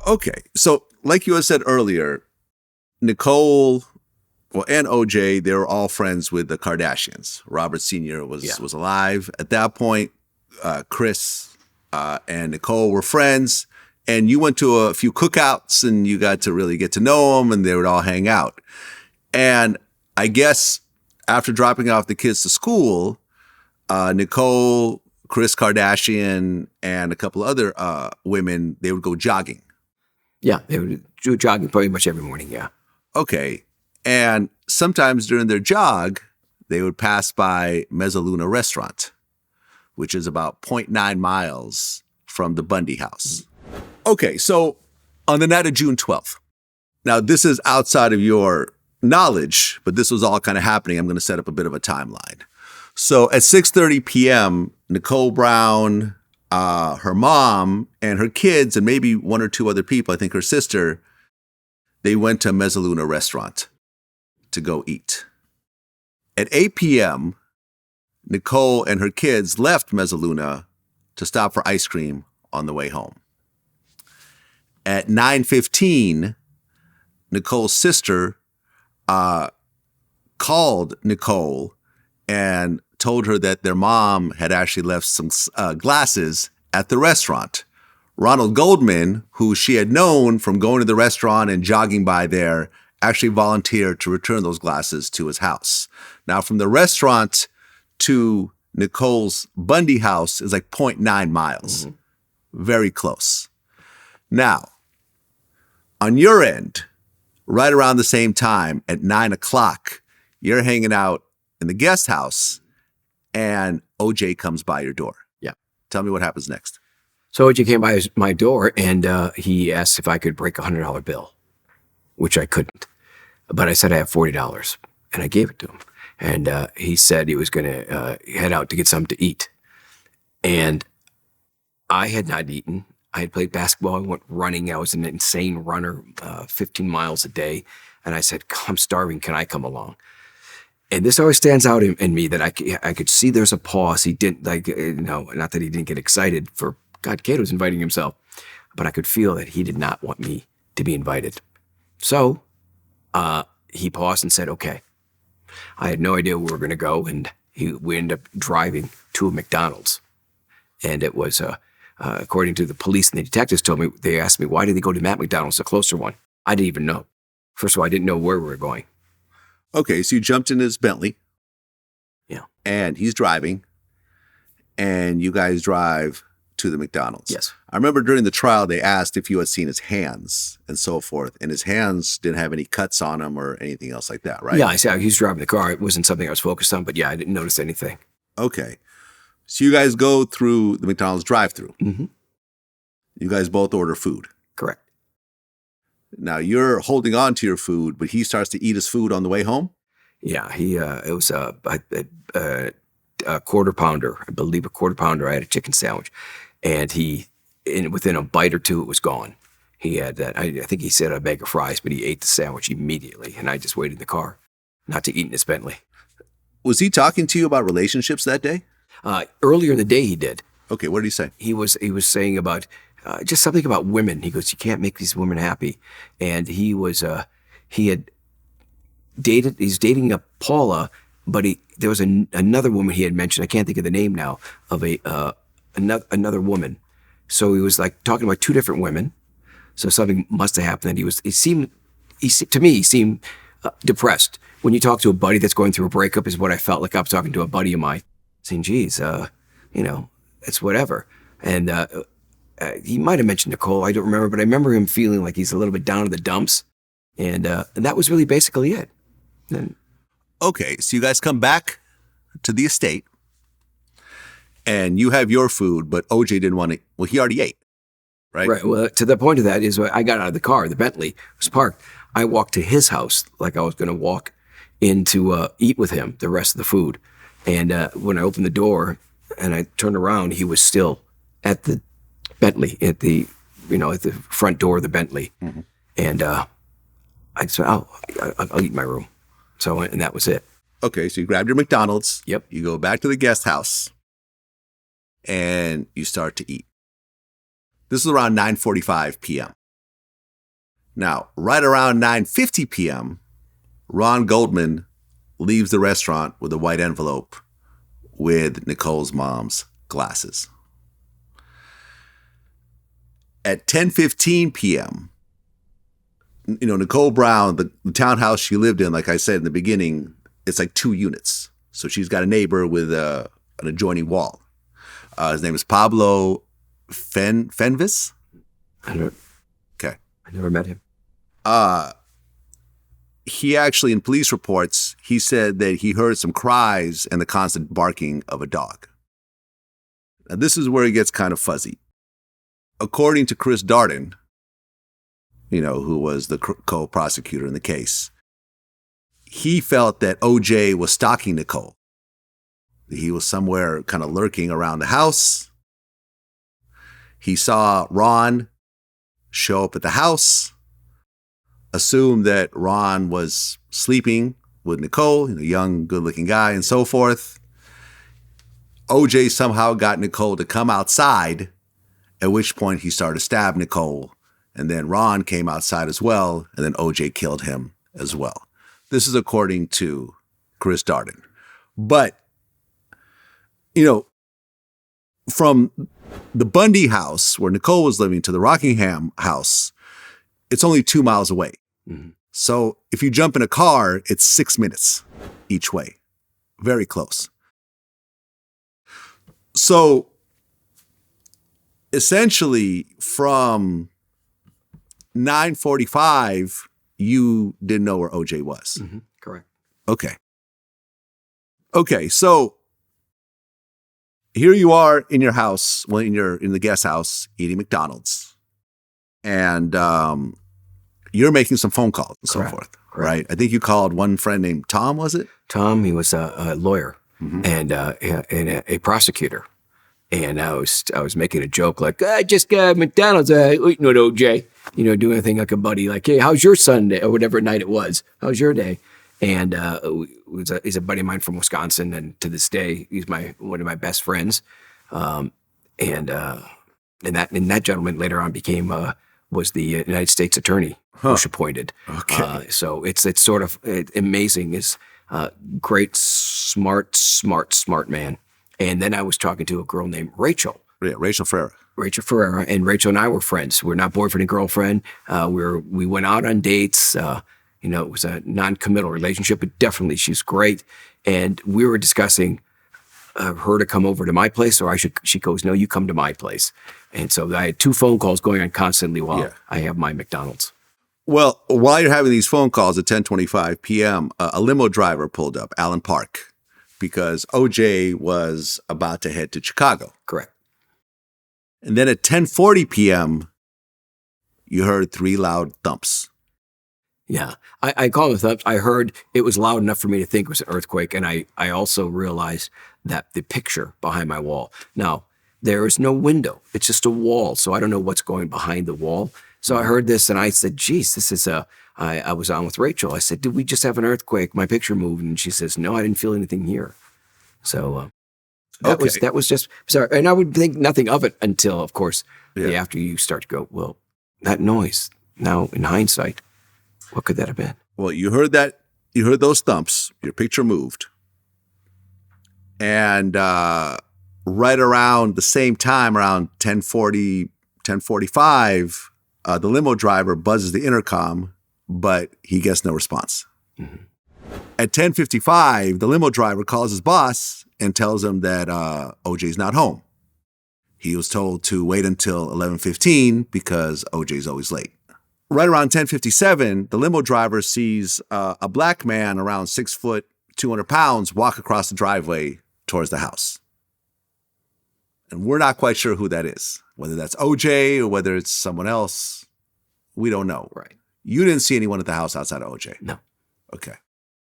Okay. So like you had said earlier, Nicole, and OJ, they were all friends with the Kardashians. Robert Sr. was alive. At that point, Kris and Nicole were friends. And you went to a few cookouts and you got to really get to know them and they would all hang out. And I guess after dropping off the kids to school, Nicole, Kris Kardashian, and a couple other women, they would go jogging. Yeah, they would do jogging pretty much every morning, yeah. Okay. And sometimes during their jog, they would pass by Mezzaluna Restaurant, which is about 0.9 miles from the Bundy house. Okay, so on the night of June 12th, now this is outside of your knowledge, but this was all kind of happening. I'm going to set up a bit of a timeline. So at 6:30 p.m., Nicole Brown, her mom, and her kids, and maybe one or two other people, I think her sister, they went to Mezzaluna Restaurant to go eat. At 8 p.m., Nicole and her kids left Mezzaluna to stop for ice cream on the way home. At 9:15, Nicole's sister called Nicole and told her that their mom had actually left some glasses at the restaurant. Ronald Goldman, who she had known from going to the restaurant and jogging by there, actually volunteered to return those glasses to his house. Now, from the restaurant to Nicole's Bundy house is like 0.9 miles. Mm-hmm. Very close. Now, on your end, right around the same time at 9 o'clock, you're hanging out in the guest house and OJ comes by your door. Yeah. Tell me what happens next. So OJ came by my door and he asked if I could break a $100 bill, which I couldn't. But I said I have $40 and I gave it to him. And he said he was going to head out to get something to eat. And I had not eaten. I had played basketball. I went running. I was an insane runner, 15 miles a day. And I said, I'm starving. Can I come along? And this always stands out in me that I could see there's a pause. He didn't not that he didn't get excited for, God, Kato's inviting himself. But I could feel that he did not want me to be invited. So he paused and said, okay. I had no idea where we were going to go. And we ended up driving to a McDonald's. And it was, according to the police and the detectives told me, they asked me, why did they go to Matt McDonald's, the closer one? I didn't even know. First of all, I didn't know where we were going. Okay, so you jumped in his Bentley. Yeah. And he's driving. And you guys drive to the McDonald's. Yes. I remember during the trial, they asked if you had seen his hands and so forth. And his hands didn't have any cuts on them or anything else like that, right? Yeah, I said he was driving the car. It wasn't something I was focused on. But yeah, I didn't notice anything. Okay. So you guys go through the McDonald's drive-thru. Mm-hmm. You guys both order food. Correct. Now you're holding on to your food, but he starts to eat his food on the way home? Yeah, it was a quarter pounder. I believe a quarter pounder. I had a chicken sandwich. And within a bite or two, it was gone. He had that. I think he said a bag of fries, but he ate the sandwich immediately. And I just waited in the car, not to eat in his Bentley. Was he talking to you about relationships that day? Earlier in the day, he did. Okay, what did he say? He was saying about just something about women. He goes, you can't make these women happy. And he's dating a Paula, but there was another woman he had mentioned. I can't think of the name now of another woman. So he was like talking about two different women. So something must have happened. And he seemed depressed. When you talk to a buddy that's going through a breakup is what I felt like I was talking to a buddy of mine. Saying, geez, it's whatever. And he might have mentioned Nicole. I don't remember, but I remember him feeling like he's a little bit down in the dumps. And that was really basically it. And, okay, so you guys come back to the estate and you have your food, but OJ didn't want to, well, he already ate, right? Right. Well, to the point of that is I got out of the car, the Bentley was parked. I walked to his house like I was going to walk in to eat with him the rest of the food. And when I opened the door and I turned around, he was still at the Bentley, at the front door of the Bentley. Mm-hmm. And I said, I'll eat in my room. So I went, and that was it. Okay, so you grabbed your McDonald's. Yep. You go back to the guest house and you start to eat. This is around 9:45 p.m. Now, right around 9:50 p.m., Ron Goldman leaves the restaurant with a white envelope with Nicole's mom's glasses. At 10:15 p.m., Nicole Brown, the townhouse she lived in, like I said in the beginning, it's like 2 units. So she's got a neighbor with an adjoining wall. His name is Pablo Fenvis. Okay. I never met him. He actually, in police reports, he said that he heard some cries and the constant barking of a dog. Now, this is where it gets kind of fuzzy. According to Chris Darden, who was the co-prosecutor in the case, he felt that OJ was stalking Nicole. He was somewhere kind of lurking around the house. He saw Ron show up at the house, assumed that Ron was sleeping with Nicole, a young, good-looking guy, and so forth. OJ somehow got Nicole to come outside, at which point he started to stab Nicole, and then Ron came outside as well, and then OJ killed him as well. This is according to Chris Darden. But, from the Bundy house where Nicole was living to the Rockingham house, it's only 2 miles away. Mm-hmm. So if you jump in a car, it's 6 minutes each way. Very close. So essentially from 9:45, you didn't know where OJ was. Mm-hmm. Correct. Okay. So here you are in your house, in the guest house, eating McDonald's, and you're making some phone calls and so forth, right? I think you called one friend named Tom, was it? Tom, he was a lawyer and a prosecutor. And I was making a joke like, I just got McDonald's eating with OJ, doing a thing like a buddy, like, hey, how's your Sunday or whatever night it was? How's your day? And he's a buddy of mine from Wisconsin, and to this day he's one of my best friends. And that gentleman later on was the United States Attorney, Bush appointed. Okay. So it's sort of amazing. Is great, smart man. And then I was talking to a girl named Rachel. Yeah, Rachel Ferreira. And Rachel and I were friends. We're not boyfriend and girlfriend. We went out on dates. It was a non-committal relationship, but definitely she's great. And we were discussing her to come over to my place, or she goes, no, you come to my place. And so I had 2 phone calls going on constantly while I have my McDonald's. Well, while you're having these phone calls at 10:25 p.m., a limo driver pulled up, Allen Park, because OJ was about to head to Chicago. Correct. And then at 10:40 p.m., you heard 3 loud thumps. Yeah. I call them thumps. I heard it was loud enough for me to think it was an earthquake. And I also realized that the picture behind my wall. Now, there is no window. It's just a wall. So I don't know what's going behind the wall. So I heard this and I said, geez, this is I was on with Rachel. I said, did we just have an earthquake? My picture moved. And she says, no, I didn't feel anything here. So that was just bizarre. And I would think nothing of it until, of course, after you start to go, well, that noise, now in hindsight, what could that have been? Well, you heard those thumps, your picture moved. And right around the same time, around 10:40, 10:45, the limo driver buzzes the intercom, but he gets no response. Mm-hmm. At 10:55, the limo driver calls his boss and tells him that OJ's not home. He was told to wait until 11:15 because OJ's always late. Right around 10:57, the limo driver sees a black man around 6 foot, 200 pounds walk across the driveway towards the house. And we're not quite sure who that is, whether that's OJ or whether it's someone else. We don't know. Right. You didn't see anyone at the house outside of OJ? No. Okay.